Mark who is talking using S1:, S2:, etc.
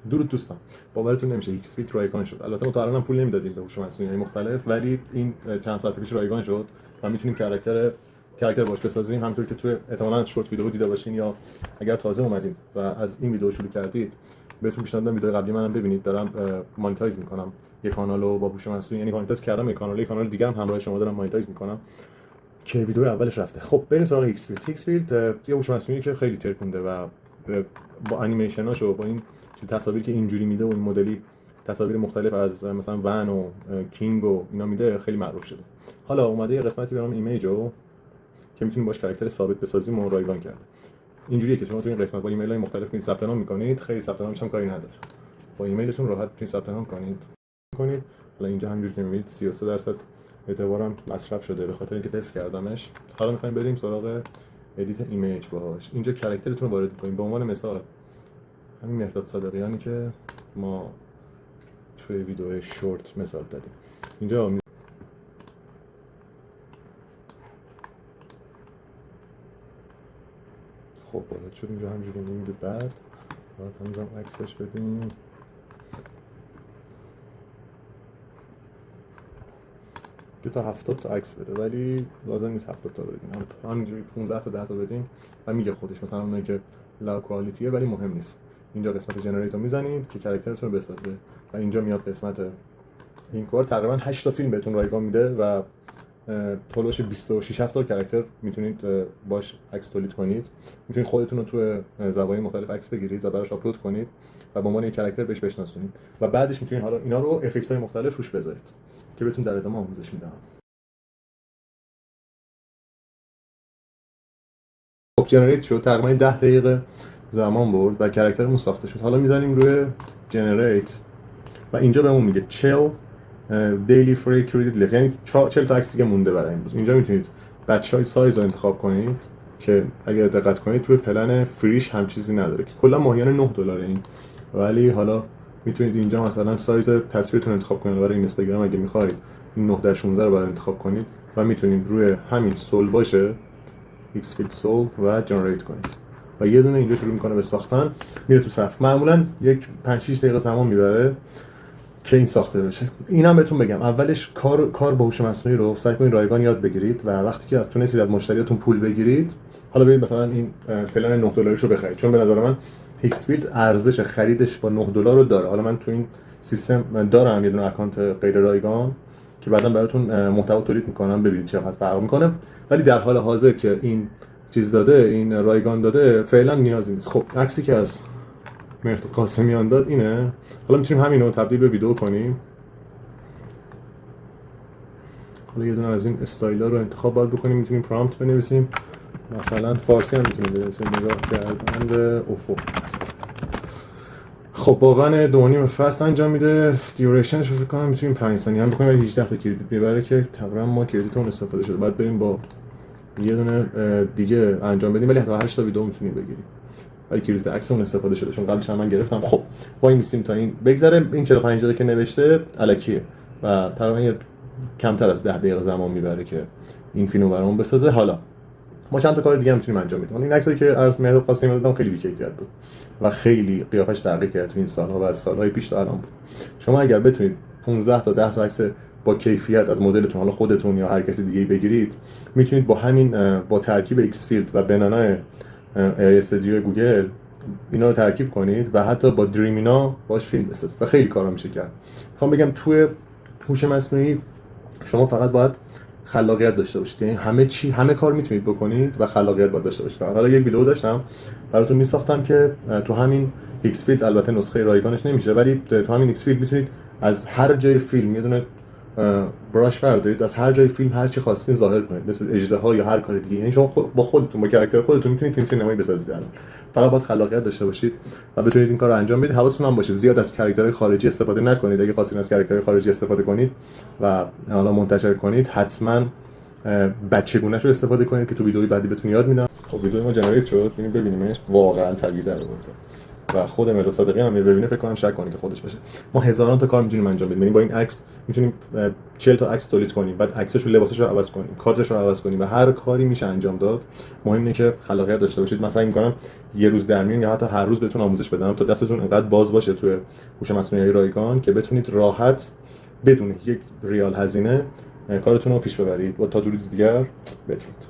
S1: درود دوستان، باورتون نمیشه ایکس فیلتر رایگان شد. البته ما تا الان پول نمیدادیم به هوش مصنوعی مختلف، ولی این چند ساعت پیش رایگان شد و میتونیم کاراکتر باش بسازیم. همونطور که تو احتمالاً از شورت ویدیو دیده باشین یا اگر تازه اومدین و از این ویدیو شروع کردید، بهتون پیشنهاد میدم ویدیو قبلی منم ببینید. دارم مانیتایز میکنم یک کانالو با هوش مصنوعی، یعنی مانیتایز کردم یک کانال دیگه هم همراه شما دارم مانیتایز میکنم که ویدیو اولش رفته. خب بریم سراغ ایکس فیلد. ایکس فیلد یه هوش مصنوعی که خیلی ترکونده و با انیمیشناشو، با این تصاویری که اینجوری میده و این مدلی تصاویر مختلف از مثلا ون و کینگ و اینا میده خیلی معروف شده. حالا اومده یه قسمتی به نام ایمیجو که میتونیم باش کاراکتر ثابت بسازیم و رایگان کرد. اینجوریه که شما تو این قسمت با ایمیل‌های مختلف میتونید ثبت نام میکنید. خیلی ثبت نامش هم کاری نداره، با ایمیلتون راحت میتونید ثبت نام کنید. حالا اینجا همونجوری که میبینید 33% اعتبارم مصرف شده به خاطر اینکه تست کردمش. حالا میخوایم بریم سراغ ادیت ایمیج باهاش. اینجا کاراکترتون رو وارد کنید. به عنوان مثال همین مهرداد صادقیانی که ما توی ویدیو شورت مثال دادیم. اینجا خب وارد شد. اینجا همینجوری میبینید. بعد هنوزم عکس بهش بدیم. که تا 70 تا عکس بده، ولی لازم نیست 70 تا بدیم. همینجوری 15 تا 10 تا بدیم و میگه خودش مثلا اونایی که لا کوالیتیه ولی مهم نیست. اینجا قسمت جنریت رو میزنید که کاراکترتون رو بسازه و اینجا میاد قسمت این کار. تقریبا 8 تا فیلم بهتون رایگان میده و تولوش 26 تا کاراکتر میتونید باش عکس تولید کنید. میتونید خودتون رو تو زوایای مختلف عکس بگیرید و براش آپلود کنید و به عنوان یک کاراکتر بهش بشناسونید و بعدش میتونید حالا اینا رو افکت‌های مختلف روش بذارید که بهتون در ادامه آموزش میدم. خب جنریت شد. تقریبا 10 دقیقه زمان برد و کاراکترمون ساخته شد. حالا میزنیم روی جنریت و اینجا بهمون میگه 40 دیلی فری کریدیت لفت، یعنی 40 تا عکس دیگه مونده برای امروز. اینجا میتونید بچهای سایز رو انتخاب کنید که اگر دقت کنید توی پلن فریش هم چیزی نداره که کلا ماهیانه $9 این، ولی حالا میتونید اینجا مثلا سایز تصویرتون انتخاب کنید. برای اینستاگرام اگه میخواید این 9x16 رو باید انتخاب کنید و میتونید روی همین سول باشه ایکس فیلد سول و جنریت کنید و یه دونه اینجا شروع میکنه به ساختن، میره تو صف. معمولا یک 5-6 دقیقه زمان میبره که این ساخته بشه. اینم بهتون بگم اولش کار با هوش مصنوعی رو سعی کنید رایگان یاد بگیرید و وقتی که تونستید از مشتریاتون پول بگیرید، حالا برید مثلا این پلن $9 رو بخرید، چون به نظر من ایکس فیلد ارزش خریدش با $9 رو داره. حالا من تو این سیستم دارم یه دونه اکانت غیر رایگان که بعداً براتون محتوا تولید میکنم، ببینید چقدر فرق میکنه، ولی در حال حاضر که این چیز داده، این رایگان داده، فعلا نیازی نیست. خب عکسی که از مهرداد قاسمیان داد اینه. حالا میتونیم همین رو تبدیل به ویدیو کنیم. حالا یه دونه از این استایلا رو انتخاب باید بکنیم. میتونیم پرامپت بنویسیم، مثلا فارسی هم میتونیم بنویسیم، نگاه کردن افق. خب با ون 2.5 فست انجام میده. دیوریشنش رو فکر کنم میتونیم 5 ثانیه هم بکنیم، ولی 18 تا کردیت میبره که تقریبا ما کردیتمون استفاده شده. بعد بریم با یه دونه دیگه انجام بدیم، ولی حتی 8 تا ویدیو میتونیم بگیریم، ولی کریدیت عکسمون استفاده شده چون قبلش هم من گرفتم. خب وای میسیم تا این بگذره. این 45 دقیقه که نوشته الکیه و تقریبا کمتر از 10 دقیقه زمان میبره که این فیلمو برامون بسازه. حالا ما چند تا کار دیگه هم میتونیم انجام بدیم. این عکسی که از مهرداد قاسمی دادم خیلی بی‌کیفیت بود و خیلی قیافش تغییر کرد تو این سال‌ها و از سال‌های پیش تا الان بود. شما اگر بتونید 15 تا 10 تا عکس با کیفیت از مدلتون، حالا خودتون یا هر کسی دیگه‌ای بگیرید، میتونید با همین با ترکیب ایکس فیلد و بنانا ای استودیو گوگل اینا رو ترکیب کنید و حتی با دریمینا باش فیلم بسازید و خیلی کارا میشه کرد. میخوام بگم توی هوش مصنوعی شما فقط باید خلاقیت داشته باشید، یعنی همه کار میتونید بکنید و خلاقیت باید داشته باشید. حالا یک ویدیو داشتم براتون میساختم که تو همین ایکس فیلد، البته نسخه رایگانش نمیشه، ولی تو همین ایکس فیلد میتونید از هر جای فیلم یه دونه براش بردارید، از هر جای فیلم هر چی خواستین ظاهر کنید، مثل اژدها یا هر کار دیگه. یعنی شما با خودتون، با کاراکتر خودتون میتونید فیلم سینمایی بسازید. الان فقط باید خلاقیت داشته باشید و بتونید این کارو انجام بدید. حواستون هم باشه زیاد از کاراکترهای خارجی استفاده نکنید. اگه خواستین از کاراکترهای خارجی استفاده کنید و حالا منتشر کنید، حتما بچگونه‌شو استفاده کنید که تو ویدیوی بعدی بهتون یاد میدم. خب ویدیو ما جنریت شد، ببینیمش. واقعا طبیعی در آورده. و خود مرزا صادقی هم ببینه فکر کنم شک کنه که خودش باشه. ما هزاران تا کار میتونیم انجام بدیم، یعنی با این عکس میتونیم 40 تا عکس تولید کنیم، بعد عکسش رو لباسش رو عوض کنیم، کادرش رو عوض کنیم و هر کاری میشه انجام داد. مهم اینه که خلاقیت داشته باشید. مثلا میگم یه روز در میون یا حتی هر روز بهتون آموزش بدم تا دستتون انقدر باز باشه توی هوش مصنوعی رایگان که بتونید راحت بدون یک ریال هزینه کارتون رو پیش ببرید و تا درود دیگر بدرود.